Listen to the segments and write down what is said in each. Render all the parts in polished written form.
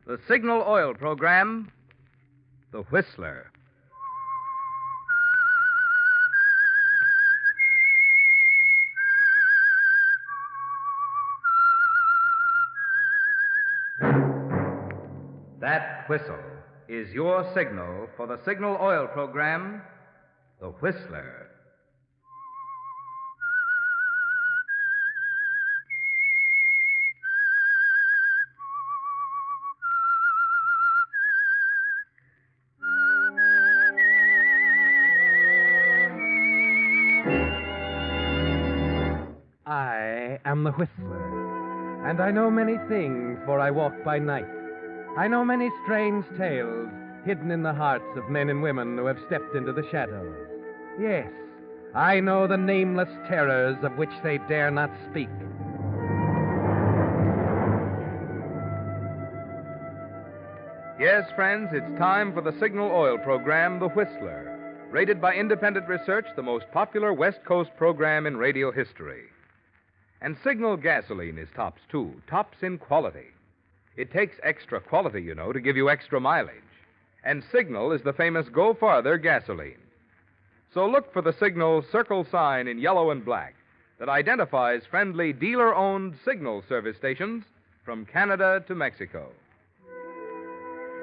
The Signal Oil Program, The Whistler. That whistle is your signal for the Signal Oil Program, The Whistler. I am the Whistler, and I know many things, for I walk by night. I know many strange tales hidden in the hearts of men and women who have stepped into the shadows. Yes, I know the nameless terrors of which they dare not speak. Yes, friends, it's time for the Signal Oil Program, The Whistler. Rated by independent research, the most popular West Coast program in radio history. And Signal gasoline is tops, too. Tops in quality. It takes extra quality, you know, to give you extra mileage. And Signal is the famous Go Farther gasoline. So look for the Signal circle sign in yellow and black that identifies friendly dealer-owned Signal service stations from Canada to Mexico.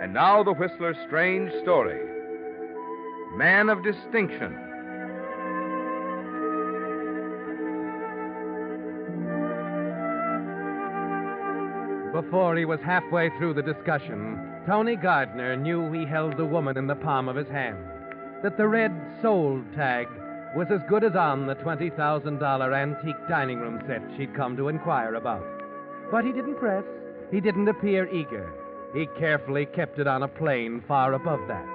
And now the Whistler's strange story. Man of distinction. Before he was halfway through the discussion, Tony Gardner knew he held the woman in the palm of his hand, that the red sold tag was as good as on the $20,000 antique dining room set she'd come to inquire about. But he didn't press. He didn't appear eager. He carefully kept it on a plane far above that.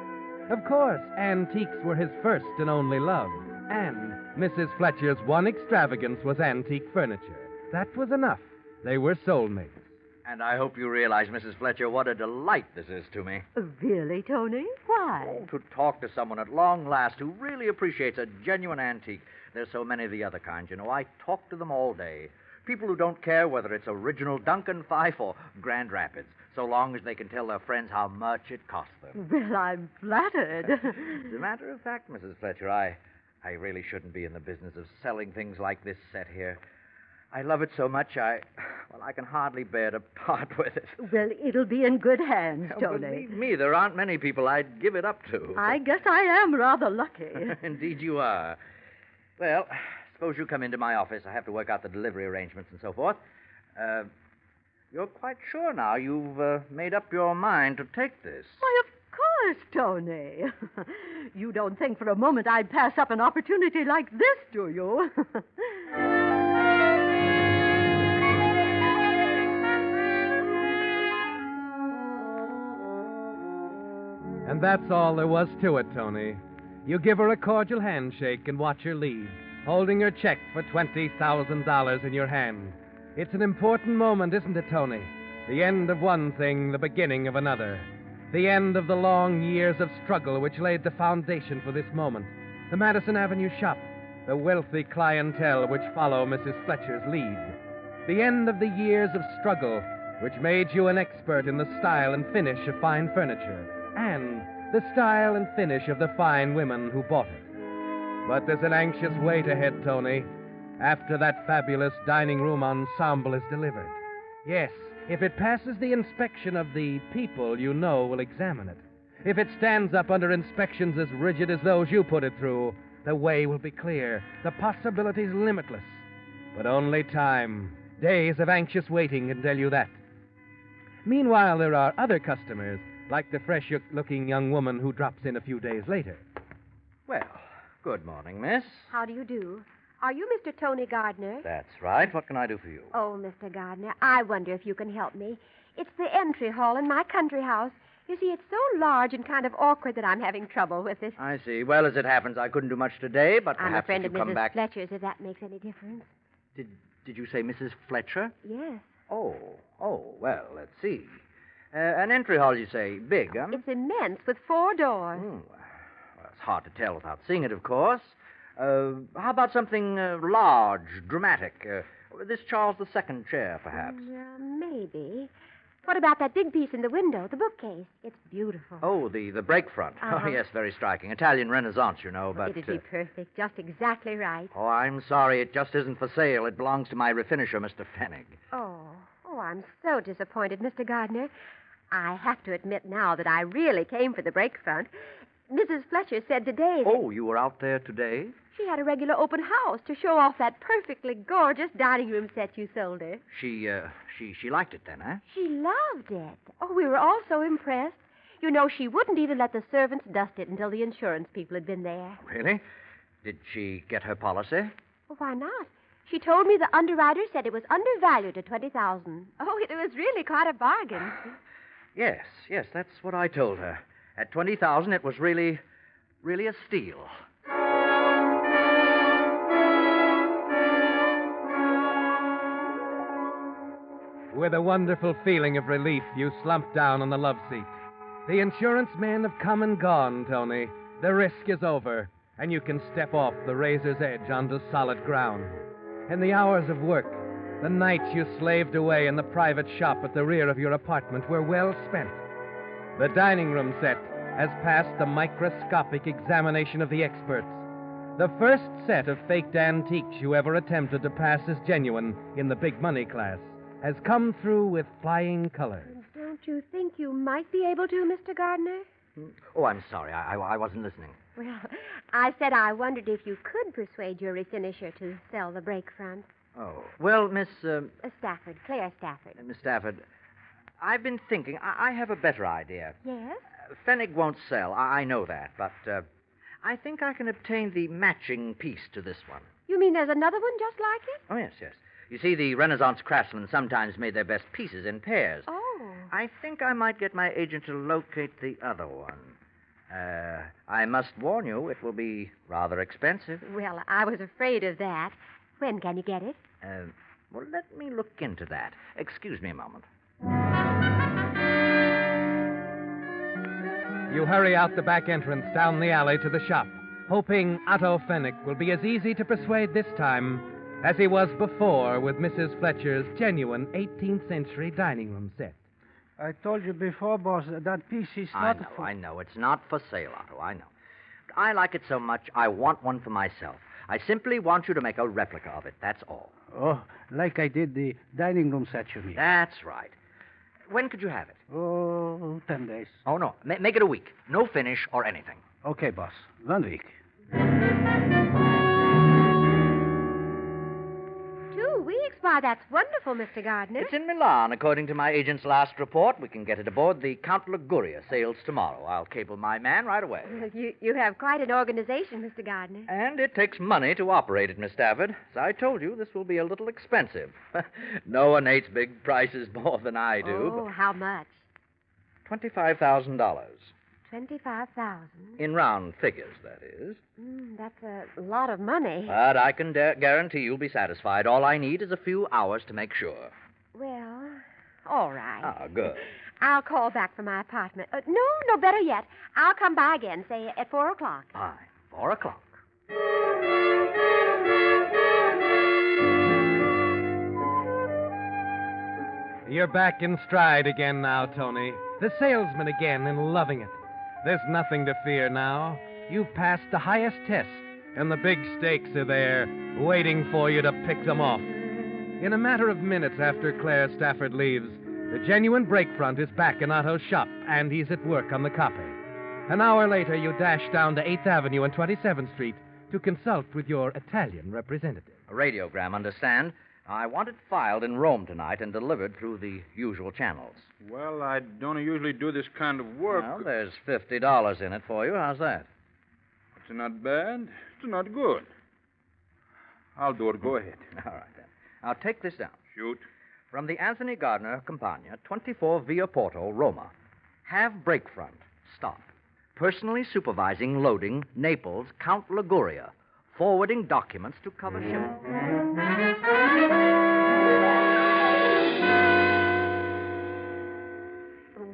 Of course, antiques were his first and only love, and Mrs. Fletcher's one extravagance was antique furniture. That was enough. They were soulmates. And I hope you realize, Mrs. Fletcher, what a delight this is to me. Really, Tony? Why? Oh, to talk to someone at long last who really appreciates a genuine antique. There's so many of the other kinds, you know. I talk to them all day. People who don't care whether it's original Duncan Fife or Grand Rapids, so long as they can tell their friends how much it cost them. Well, I'm flattered. As a matter of fact, Mrs. Fletcher, I really shouldn't be in the business of selling things like this set here. I love it so much, I can hardly bear to part with it. Well, it'll be in good hands, Tony. Believe me, there aren't many people I'd give it up to. I guess I am rather lucky. Indeed you are. Well, suppose you come into my office. I have to work out the delivery arrangements and so forth. You're quite sure now you've made up your mind to take this? Why, of course, Tony. You don't think for a moment I'd pass up an opportunity like this, do you? And that's all there was to it, Tony. You give her a cordial handshake and watch her leave, holding her check for $20,000 in your hand. It's an important moment, isn't it, Tony? The end of one thing, the beginning of another. The end of the long years of struggle which laid the foundation for this moment. The Madison Avenue shop, the wealthy clientele which follow Mrs. Fletcher's lead. The end of the years of struggle which made you an expert in the style and finish of fine furniture, and the style and finish of the fine women who bought it. But there's an anxious wait ahead, Tony, after that fabulous dining room ensemble is delivered. Yes, if it passes the inspection of the people you know will examine it, if it stands up under inspections as rigid as those you put it through, the way will be clear, the possibilities limitless. But only time, days of anxious waiting can tell you that. Meanwhile, there are other customers, like the fresh-looking young woman who drops in a few days later. Well, good morning, miss. How do you do? Are you Mr. Tony Gardner? That's right. What can I do for you? Oh, Mr. Gardner, I wonder if you can help me. It's the entry hall in my country house. You see, it's so large and kind of awkward that I'm having trouble with it. I see. Well, as it happens, I couldn't do much today, but I'm perhaps a friend if of you come Mrs. back... Fletcher's, if that makes any difference. Did you say Mrs. Fletcher? Yes. Oh, well, let's see. An entry hall, you say. Big, huh? It's immense, with 4 doors. Well, it's hard to tell without seeing it, of course. How about something large, dramatic? This Charles II chair, perhaps? Maybe. What about that big piece in the window, the bookcase? It's beautiful. Oh, the brake front. Uh-huh. Oh, yes, very striking. Italian Renaissance, you know, but... It'd be perfect. Just exactly right. Oh, I'm sorry. It just isn't for sale. It belongs to my refinisher, Mr. Fennig. Oh, I'm so disappointed, Mr. Gardner. I have to admit now that I really came for the brake front. Mrs. Fletcher said today that... Oh, you were out there today? She had a regular open house to show off that perfectly gorgeous dining room set you sold her. She liked it then, huh? She loved it. Oh, we were all so impressed. You know, she wouldn't even let the servants dust it until the insurance people had been there. Really? Did she get her policy? Well, why not? She told me the underwriter said it was undervalued at $20,000. Oh, it was really quite a bargain. Yes, that's what I told her. At $20,000, it was really a steal. With a wonderful feeling of relief, you slump down on the love seat. The insurance men have come and gone, Tony. The risk is over, and you can step off the razor's edge onto solid ground. And the hours of work, the nights you slaved away in the private shop at the rear of your apartment were well spent. The dining room set has passed the microscopic examination of the experts. The first set of faked antiques you ever attempted to pass as genuine in the big money class has come through with flying colors. Don't you think you might be able to, Mr. Gardner? Oh, I'm sorry. I wasn't listening. Well, I said I wondered if you could persuade your refinisher to sell the brake front. Oh. Well, Miss Stafford, Claire Stafford. Miss Stafford, I've been thinking. I have a better idea. Yes? Fennig won't sell. I know that. But I think I can obtain the matching piece to this one. You mean there's another one just like it? Oh, yes. You see, the Renaissance craftsmen sometimes made their best pieces in pairs. Oh. I think I might get my agent to locate the other one. I must warn you, it will be rather expensive. Well, I was afraid of that. When can you get it? Well, let me look into that. Excuse me a moment. You hurry out the back entrance down the alley to the shop, hoping Otto Fennick will be as easy to persuade this time as he was before with Mrs. Fletcher's genuine 18th century dining room set. I told you before, boss, that piece is not... I know. It's not for sale, Otto. I know. But I like it so much, I want one for myself. I simply want you to make a replica of it, that's all. Oh, like I did the dining room set, you mean? That's right. When could you have it? Oh, 10 days. Oh, no. Make it a week. No finish or anything. Okay, boss. 1 week. 2 weeks? Why, that's wonderful, Mr. Gardner. It's in Milan, according to my agent's last report. We can get it aboard the Count Liguria. Sails tomorrow. I'll cable my man right away. You have quite an organization, Mr. Gardner. And it takes money to operate it, Miss Stafford. As I told you, this will be a little expensive. No one hates big prices more than I do. Oh, how much? $25,000. $25,000. In round figures, that is. That's a lot of money. But I can guarantee you'll be satisfied. All I need is a few hours to make sure. Well, all right. Ah, good. I'll call back from my apartment. No, better yet. I'll come by again, say, at 4 o'clock. Fine. 4 o'clock. You're back in stride again now, Tony. The salesman again and loving it. There's nothing to fear now. You've passed the highest test, and the big stakes are there, waiting for you to pick them off. In a matter of minutes after Claire Stafford leaves, the genuine brake front is back in Otto's shop, and he's at work on the copy. An hour later, you dash down to 8th Avenue and 27th Street to consult with your Italian representative. A radiogram, understand? I want it filed in Rome tonight and delivered through the usual channels. Well, I don't usually do this kind of work. Well, there's $50 in it for you. How's that? It's not bad. It's not good. I'll do it. Go ahead. All right, then. Now, take this down. Shoot. From the Anthony Gardner Campagna, 24 Via Porto, Roma. Have brake front. Stop. Personally supervising loading, Naples, Count Liguria. Forwarding documents to cover ship.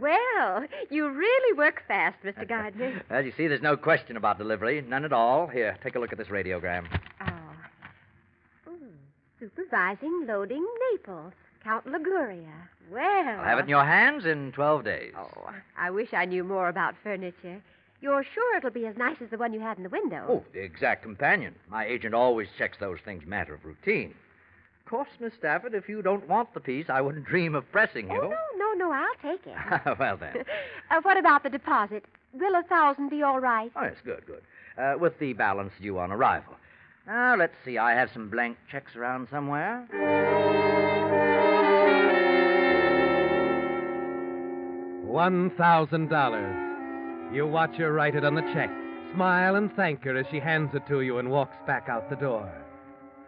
Well, you really work fast, Mr. Gardner. As you see, there's no question about delivery. None at all. Here, take a look at this radiogram. Supervising loading Naples, Count Liguria. Well. I'll have it in your hands in 12 days. Oh, I wish I knew more about furniture. You're sure it'll be as nice as the one you had in the window? Oh, the exact companion. My agent always checks those things matter of routine. Of course, Miss Stafford, if you don't want the piece, I wouldn't dream of pressing you. Oh, no, I'll take it. Well, then. What about the deposit? Will 1,000 be all right? Oh, yes, good. With the balance due on arrival. Now, let's see. I have some blank checks around somewhere. $1,000. You watch her write it on the check, smile and thank her as she hands it to you and walks back out the door.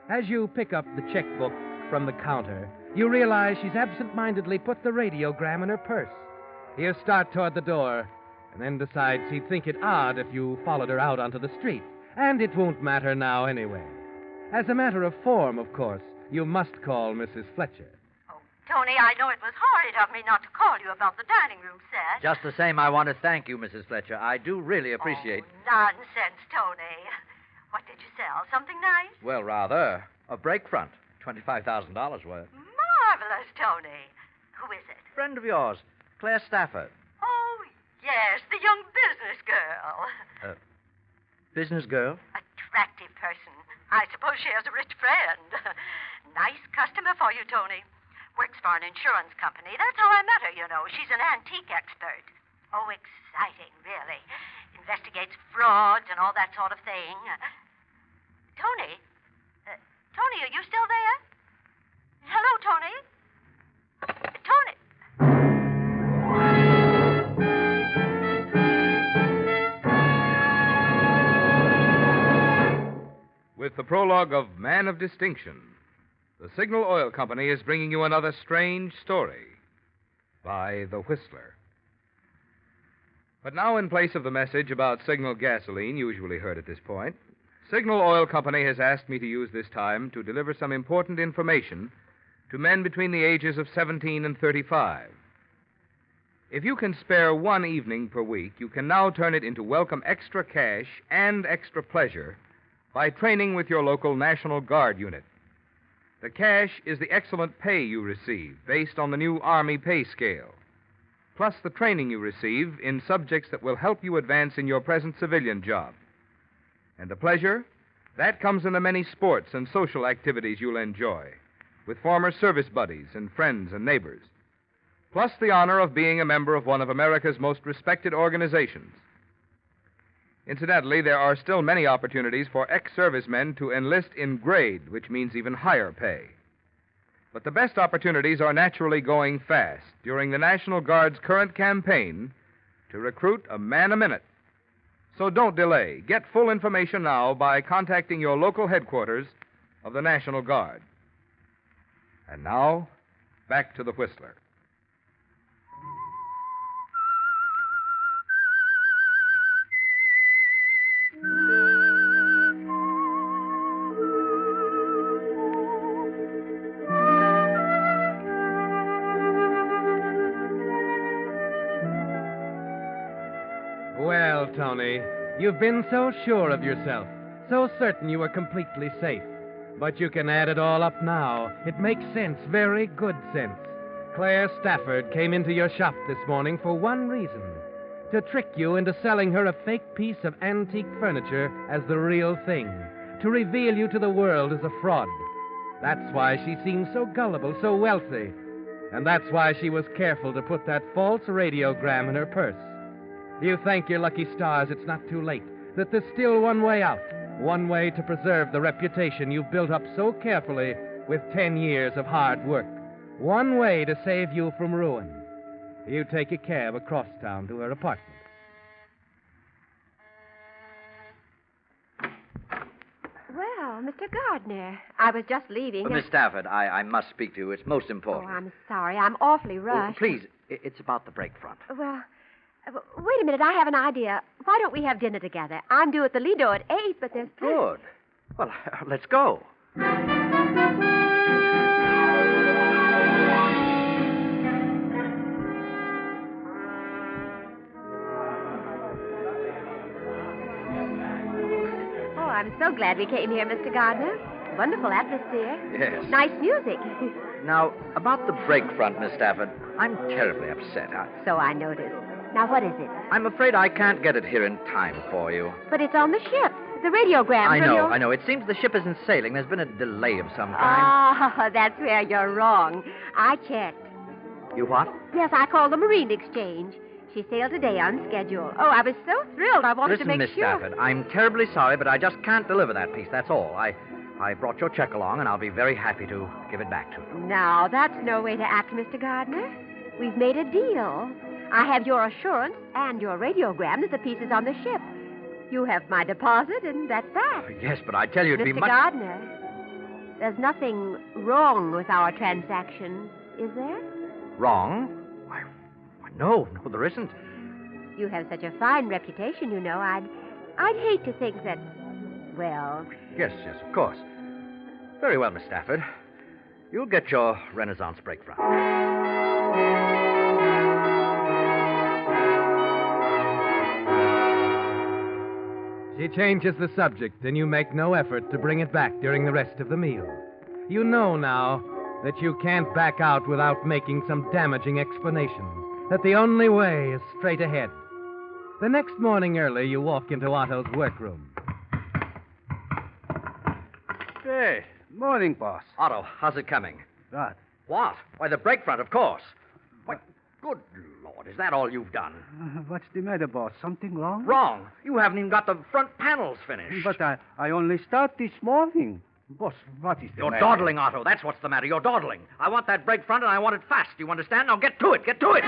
As you pick up the checkbook from the counter, you realize she's absent-mindedly put the radiogram in her purse. You start toward the door, and then decide she'd think it odd if you followed her out onto the street, and it won't matter now anyway. As a matter of form, of course, you must call Mrs. Fletcher. Tony, I know it was horrid of me not to call you about the dining room set. Just the same, I want to thank you, Mrs. Fletcher. I do really appreciate... Oh, nonsense, Tony. What did you sell? Something nice? Well, rather. A brake front. $25,000 worth. Marvelous, Tony. Who is it? Friend of yours, Claire Stafford. Oh, yes, the young business girl. Business girl? Attractive person. I suppose she has a rich friend. Nice customer for you, Tony. Works for an insurance company. That's how I met her, you know. She's an antique expert. Oh, exciting, really. Investigates frauds and all that sort of thing. Tony? Tony, are you still there? Hello, Tony? Tony? With the prologue of Man of Distinction, the Signal Oil Company is bringing you another strange story by The Whistler. But now, in place of the message about Signal gasoline usually heard at this point, Signal Oil Company has asked me to use this time to deliver some important information to men between the ages of 17 and 35. If you can spare one evening per week, you can now turn it into welcome extra cash and extra pleasure by training with your local National Guard unit. The cash is the excellent pay you receive based on the new Army pay scale, plus the training you receive in subjects that will help you advance in your present civilian job. And the pleasure? That comes in the many sports and social activities you'll enjoy with former service buddies and friends and neighbors, plus the honor of being a member of one of America's most respected organizations. Incidentally, there are still many opportunities for ex-servicemen to enlist in grade, which means even higher pay. But the best opportunities are naturally going fast during the National Guard's current campaign to recruit a man a minute. So don't delay. Get full information now by contacting your local headquarters of the National Guard. And now, back to the Whistler. Well, Tony, you've been so sure of yourself, so certain you were completely safe. But you can add it all up now. It makes sense, very good sense. Claire Stafford came into your shop this morning for one reason: to trick you into selling her a fake piece of antique furniture as the real thing, to reveal you to the world as a fraud. That's why she seemed so gullible, so wealthy. And that's why she was careful to put that false radiogram in her purse. You thank your lucky stars it's not too late, that there's still one way out, one way to preserve the reputation you've built up so carefully with 10 years of hard work, one way to save you from ruin. You take a cab across town to her apartment. Well, Mr. Gardner, I was just leaving. Miss Stafford, I must speak to you. It's most important. Oh, I'm sorry. I'm awfully rushed. Please, it's about the brake front. Well, wait a minute. I have an idea. Why don't we have dinner together? I'm due at the Lido at 8, but there's... Good. Well, let's go. Oh, I'm so glad we came here, Mr. Gardner. Wonderful atmosphere. Yes. Nice music. Now, about the break front, Miss Stafford, I'm terribly upset. So I noticed. Now, what is it? I'm afraid I can't get it here in time for you. But it's on the ship. The radiogram. I know. It seems the ship isn't sailing. There's been a delay of some kind. Oh, that's where you're wrong. I checked. You what? Yes, I called the Marine Exchange. She sailed today on schedule. Oh, I was so thrilled. I wanted Listen, to make Miss sure. Stafford, I'm terribly sorry, but I just can't deliver that piece. That's all. I brought your check along, and I'll be very happy to give it back to you. Now, that's no way to act, Mr. Gardner. We've made a deal. I have your assurance and your radiogram that the piece is on the ship. You have my deposit, and that's that. Yes, but I tell you, it'd be Mr. much... Gardner, there's nothing wrong with our transaction, is there? Wrong? Why, no, there isn't. You have such a fine reputation, you know. I'd hate to think that, well... Yes, of course. Very well, Miss Stafford. You'll get your Renaissance break front. She changes the subject, and you make no effort to bring it back during the rest of the meal. You know now that you can't back out without making some damaging explanation, that the only way is straight ahead. The next morning early, you walk into Otto's workroom. Hey, morning, boss. Otto, how's it coming? What? What? Why, the break front, of course. Why, good Lord, is that all you've done? What's the matter, boss? Something wrong? Wrong. You haven't even got the front panels finished. But I only start this morning. Boss, what is the You're matter? dawdling, Otto. That's what's the matter. You're dawdling. I want that break front, and I want it fast. You understand? Now get to it. Get to it.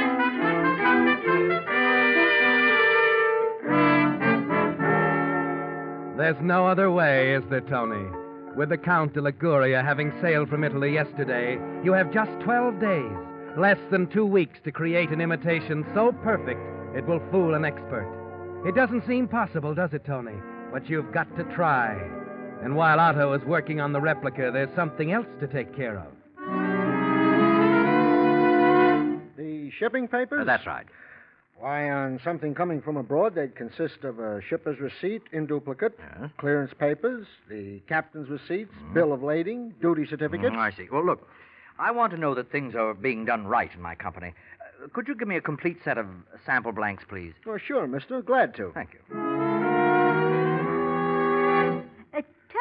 There's no other way, is there, Tony? With the Count de Liguria having sailed from Italy yesterday, you have just 12 days, less than 2 weeks to create an imitation so perfect it will fool an expert. It doesn't seem possible, does it, Tony? But you've got to try. And while Otto is working on the replica, there's something else to take care of. The shipping papers? That's right. Why, on something coming from abroad, they'd consist of a shipper's receipt in duplicate, clearance papers, the captain's receipts, bill of lading, duty certificate. I see. Well, look, I want to know that things are being done right in my company. Could you give me a complete set of sample blanks, please? Oh, sure, mister. Glad to. Thank you.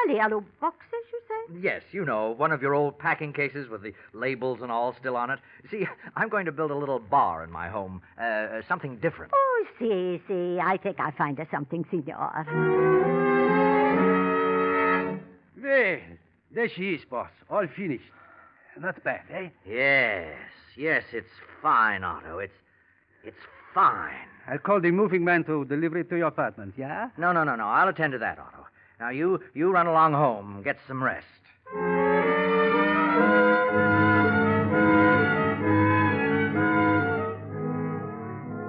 Yellow boxes, you say? Yes, you know, one of your old packing cases with the labels and all still on it. See, I'm going to build a little bar in my home, something different. Oh, see. I think I'll find us something, senor. Well, there she is, boss. All finished. Not bad, eh? Yes, it's fine, Otto. It's fine. I'll call the moving man to deliver it to your apartment, yeah? No. I'll attend to that, Otto. Now, you run along home and get some rest.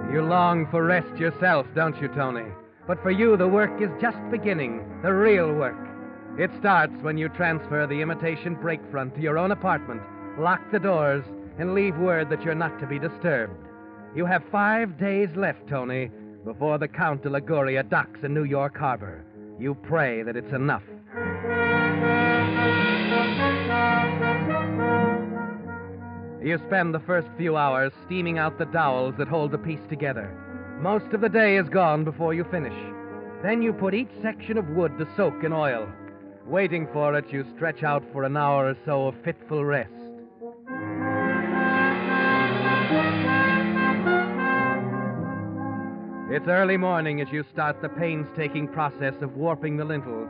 You long for rest yourself, don't you, Tony? But for you, the work is just beginning, the real work. It starts when you transfer the imitation break front to your own apartment, lock the doors, and leave word that you're not to be disturbed. You have 5 days left, Tony, before the Count de Liguria docks in New York Harbor. You pray that it's enough. You spend the first few hours steaming out the dowels that hold the piece together. Most of the day is gone before you finish. Then you put each section of wood to soak in oil. Waiting for it, you stretch out for an hour or so of fitful rest. It's early morning as you start the painstaking process of warping the lintels.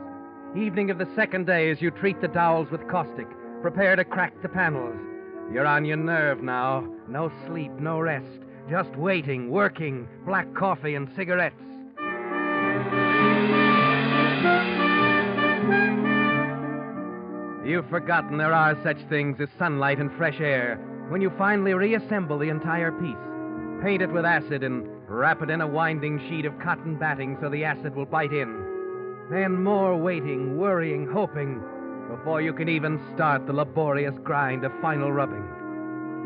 Evening of the second day as you treat the dowels with caustic, prepare to crack the panels. You're on your nerve now. No sleep, no rest. Just waiting, working, black coffee and cigarettes. You've forgotten there are such things as sunlight and fresh air when you finally reassemble the entire piece. Paint it with acid and wrap it in a winding sheet of cotton batting so the acid will bite in. Then more waiting, worrying, hoping, before you can even start the laborious grind of final rubbing.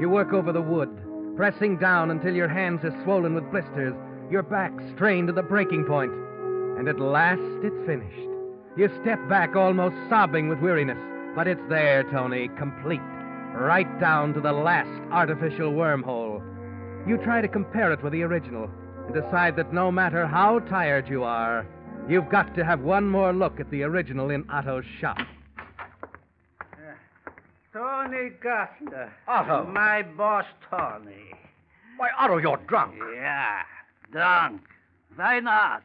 You work over the wood, pressing down until your hands are swollen with blisters, your back strained to the breaking point. And at last it's finished. You step back almost sobbing with weariness, but it's there, Tony, complete, right down to the last artificial wormhole. You try to compare it with the original and decide that no matter how tired you are, you've got to have one more look at the original in Otto's shop. Tony Gardner. Otto. My boss, Tony. Why, Otto, you're drunk. Yeah, drunk. Why not?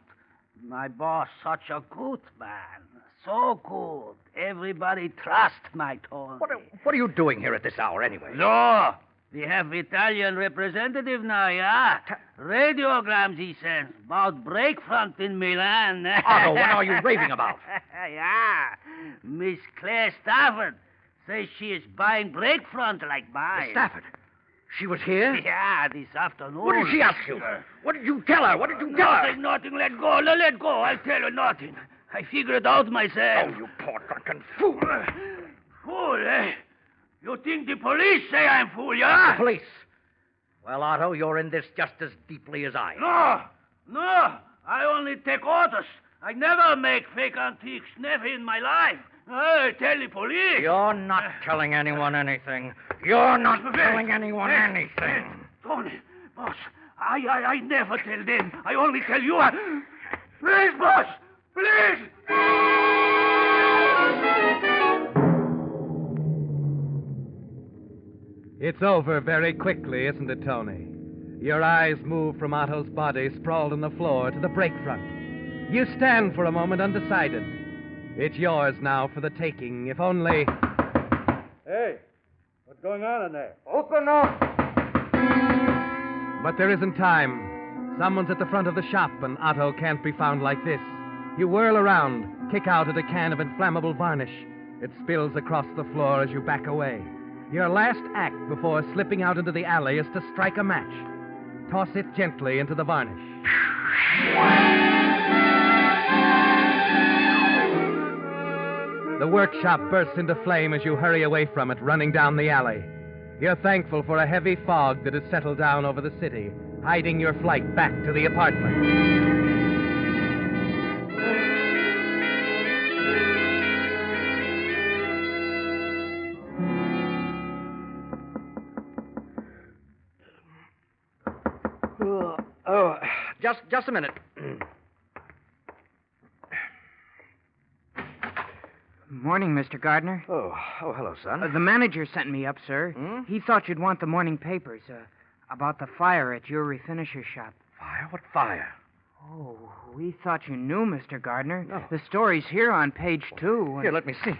My boss, such a good man. So good. Everybody trust my Tony. What are you doing here at this hour, anyway? No, we have Italian representative now, yeah? Radiograms he sends about break front in Milan. Otto, what are you raving about? Yeah, Miss Claire Stafford says she is buying break front like mine. Miss Stafford? She was here? Yeah, this afternoon. What did she ask you? What did you tell her? What did you tell her? Nothing. Let go. Let go. I'll tell you nothing. I figured it out myself. Oh, you poor drunken fool. Fool, eh? You think the police say I'm fool, yeah? The police? Well, Otto, you're in this just as deeply as I am. No. I only take orders. I never make fake antiques, never in my life. I tell the police. You're not telling anyone anything. You're not telling anyone anything. Tony, boss, I never tell them. I only tell you. Please, boss, please. It's over very quickly, isn't it, Tony? Your eyes move from Otto's body sprawled on the floor to the break front. You stand for a moment undecided. It's yours now for the taking, if only... Hey, what's going on in there? Open up! But there isn't time. Someone's at the front of the shop, and Otto can't be found like this. You whirl around, kick out at a can of inflammable varnish. It spills across the floor as you back away. Your last act before slipping out into the alley is to strike a match. Toss it gently into the varnish. The workshop bursts into flame as you hurry away from it, running down the alley. You're thankful for a heavy fog that has settled down over the city, hiding your flight back to the apartment. Just a minute. Morning, Mr. Gardner. Oh, hello, son. The manager sent me up, sir. Hmm? He thought you'd want the morning papers about the fire at your refinisher shop. Fire? What fire? Oh, we thought you knew, Mr. Gardner. No. The story's here on page 2. Here, let me see.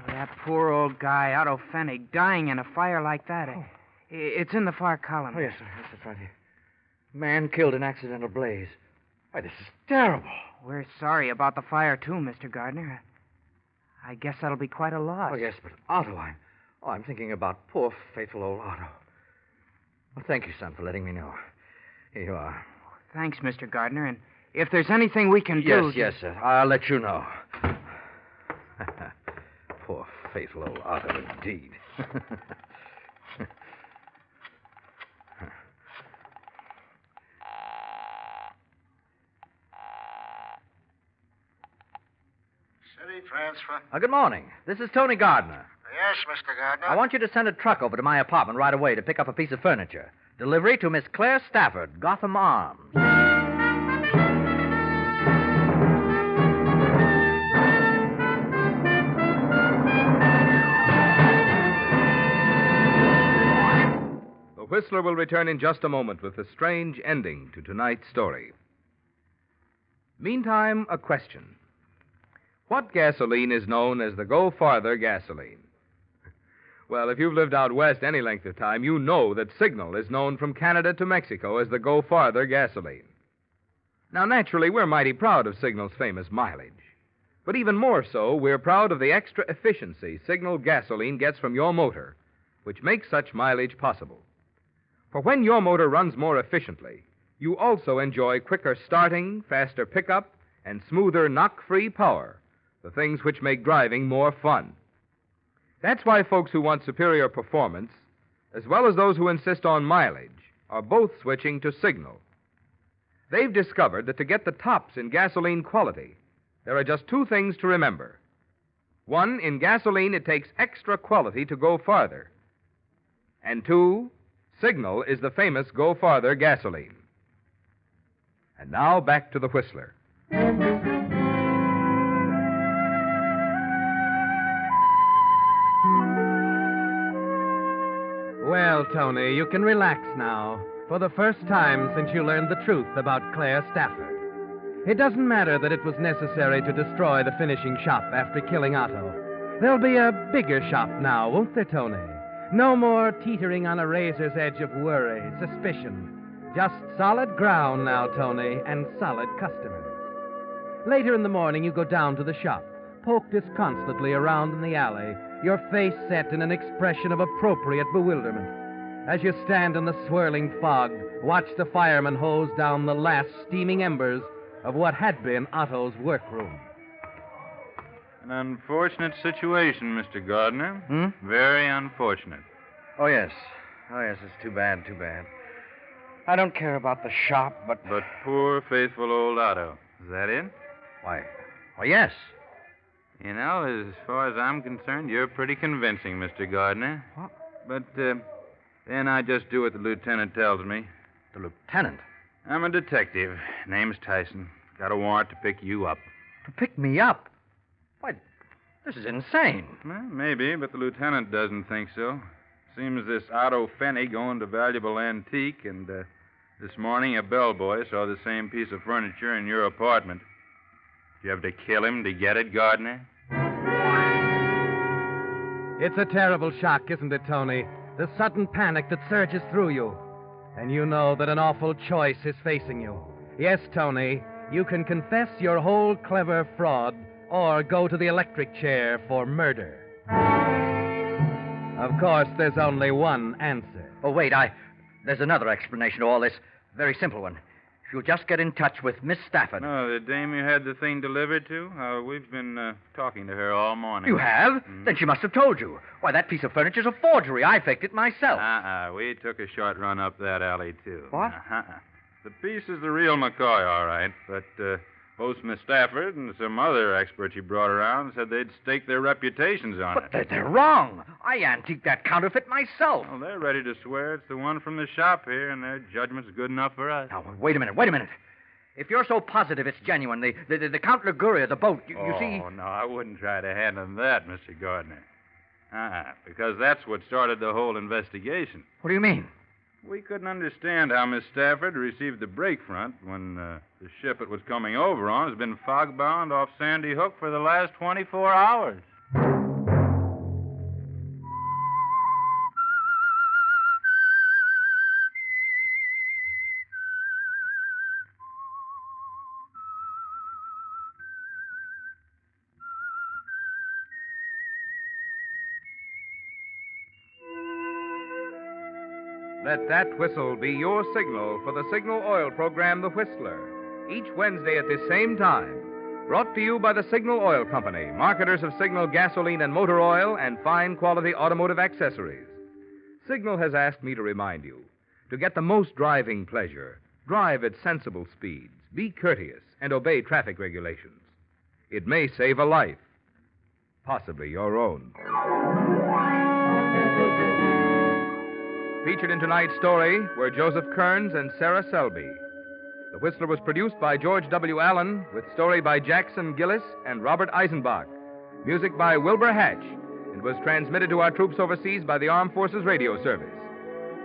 That poor old guy, Otto Fennig, dying in a fire like that. It's in the far column. Oh, yes, sir. Yes, that's right here. Man killed in accidental blaze. Why, this is terrible. We're sorry about the fire, too, Mr. Gardner. I guess that'll be quite a loss. Oh, yes, but Otto, I'm thinking about poor, faithful old Otto. Well, thank you, son, for letting me know. Here you are. Thanks, Mr. Gardner. And if there's anything we can do... Yes, sir. I'll let you know. Poor, faithful old Otto, indeed. City transfer. Good morning. This is Tony Gardner. Yes, Mr. Gardner. I want you to send a truck over to my apartment right away to pick up a piece of furniture. Delivery to Miss Claire Stafford, Gotham Arms. The Whistler will return in just a moment with the strange ending to tonight's story. Meantime, a question. What gasoline is known as the Go Farther gasoline? Well, if you've lived out west any length of time, you know that Signal is known from Canada to Mexico as the Go Farther gasoline. Now, naturally, we're mighty proud of Signal's famous mileage. But even more so, we're proud of the extra efficiency Signal gasoline gets from your motor, which makes such mileage possible. For when your motor runs more efficiently, you also enjoy quicker starting, faster pickup, and smoother knock-free power, the things which make driving more fun. That's why folks who want superior performance, as well as those who insist on mileage, are both switching to Signal. They've discovered that to get the tops in gasoline quality, there are just two things to remember. 1, in gasoline, it takes extra quality to go farther. And 2, Signal is the famous Go Farther gasoline. And now back to the Whistler. Well, Tony, you can relax now. For the first time since you learned the truth about Claire Stafford. It doesn't matter that it was necessary to destroy the finishing shop after killing Otto. There'll be a bigger shop now, won't there, Tony? No more teetering on a razor's edge of worry, suspicion. Just solid ground now, Tony, and solid customers. Later in the morning, you go down to the shop, poke disconsolately around in the alley, your face set in an expression of appropriate bewilderment. As you stand in the swirling fog, watch the fireman hose down the last steaming embers of what had been Otto's workroom. An unfortunate situation, Mr. Gardner. Very unfortunate. Oh, yes. It's too bad. I don't care about the shop, but... But poor, faithful old Otto. Is that it? Why, yes. You know, as far as I'm concerned, you're pretty convincing, Mr. Gardner. What? But, then I just do what the lieutenant tells me. The lieutenant? I'm a detective. Name's Tyson. Got a warrant to pick you up. To pick me up? Why, this is insane. Well, maybe, but the lieutenant doesn't think so. Seems this Otto Fenny going to valuable antique, and this morning a bellboy saw the same piece of furniture in your apartment. Did you have to kill him to get it, Gardner? It's a terrible shock, isn't it, Tony? The sudden panic that surges through you. And you know that an awful choice is facing you. Yes, Tony, you can confess your whole clever fraud or go to the electric chair for murder. Of course, there's only one answer. Oh, wait, there's another explanation to all this. Very simple one. If you'll just get in touch with Miss Stafford. Oh, the dame you had the thing delivered to? We've been talking to her all morning. You have? Then she must have told you. Why, that piece of furniture's a forgery. I faked it myself. We took a short run up that alley, too. What? The piece is the real McCoy, all right, but both Miss Stafford and some other experts you brought around said they'd stake their reputations on it. But they're wrong. I antiqued that counterfeit myself. Well, they're ready to swear it's the one from the shop here, and their judgment's good enough for us. Now, wait a minute. If you're so positive it's genuine, the Count Liguria, the boat, you see... Oh, no, I wouldn't try to hand them that, Mr. Gardner. Because that's what started the whole investigation. What do you mean? We couldn't understand how Miss Stafford received the break front when the ship it was coming over on has been fog-bound off Sandy Hook for the last 24 hours. Let that whistle be your signal for the Signal Oil program, The Whistler, each Wednesday at this same time. Brought to you by the Signal Oil Company, marketers of Signal gasoline and motor oil and fine quality automotive accessories. Signal has asked me to remind you, to get the most driving pleasure, drive at sensible speeds, be courteous, and obey traffic regulations. It may save a life, possibly your own. Featured in tonight's story were Joseph Kearns and Sarah Selby. The Whistler was produced by George W. Allen, with story by Jackson Gillis and Robert Eisenbach. Music by Wilbur Hatch, and was transmitted to our troops overseas by the Armed Forces Radio Service.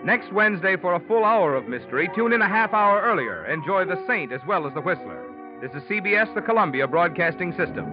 Next Wednesday, for a full hour of mystery, tune in a half hour earlier. Enjoy The Saint as well as The Whistler. This is CBS, the Columbia Broadcasting System.